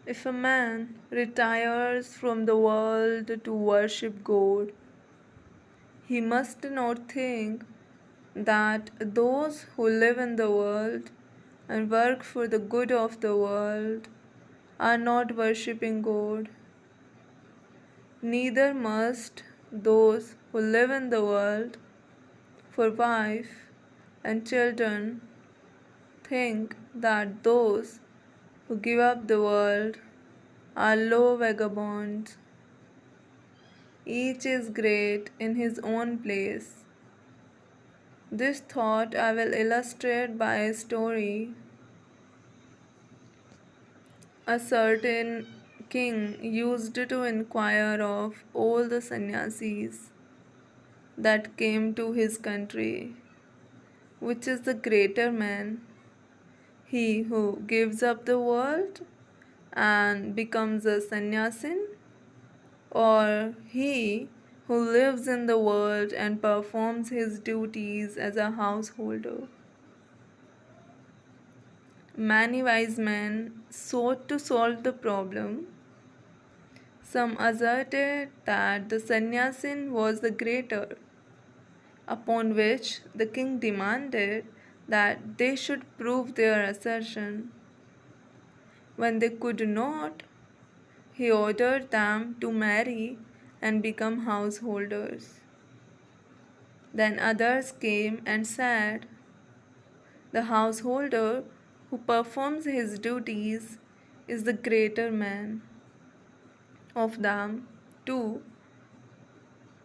If a man retires from the world to worship God, he must not think that those who live in the world and work for the good of the world are not worshipping God. Neither must those who live in the world for wife and children think that those who give up the world are low vagabonds. Each is great in his own place. This thought I will illustrate by a story. A certain king used to inquire of all the sannyasis that came to his country, which is the greater man, he who gives up the world and becomes a sannyasin, or he who lives in the world and performs his duties as a householder. Many wise men sought to solve the problem. Some asserted that the sannyasin was the greater, upon which the king demanded that they should prove their assertion. When they could not, he ordered them to marry and become householders. Then others came and said, the householder who performs his duties is the greater man. Of them, too,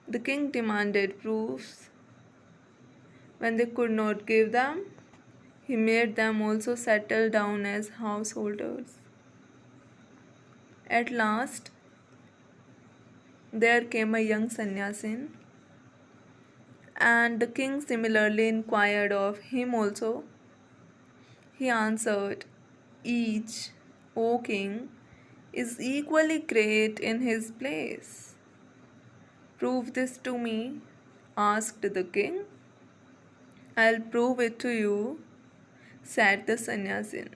the king demanded proofs. When they could not give them, he made them also settle down as householders. At last, there came a young sannyasin, and the king similarly inquired of him also. He answered, each, O king, is equally great in his place. Prove this to me, asked the king. I'll prove it to you, said the sannyasin.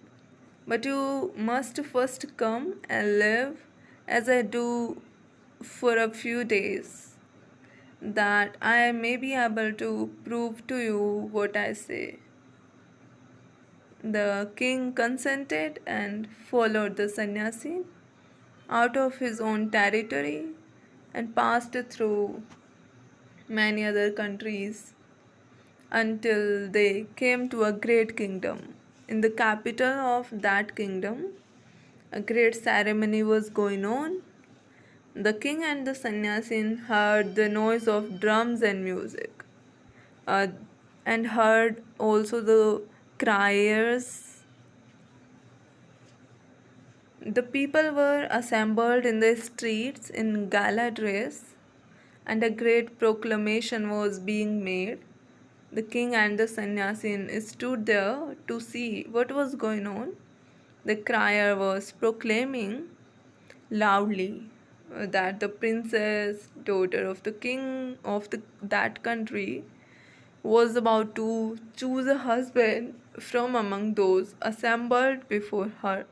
But you must first come and live as I do for a few days, that I may be able to prove to you what I say. The king consented and followed the sannyasi out of his own territory and passed through many other countries until they came to a great kingdom. In the capital of that kingdom, a great ceremony was going on. The king and the sannyasin heard the noise of drums and music, uh, and heard also the criers. The people were assembled in the streets in gala dress, and a great proclamation was being made. The king and the sannyasin stood there to see what was going on. The crier was proclaiming loudly that the princess, daughter of the king of that country, was about to choose a husband from among those assembled before her.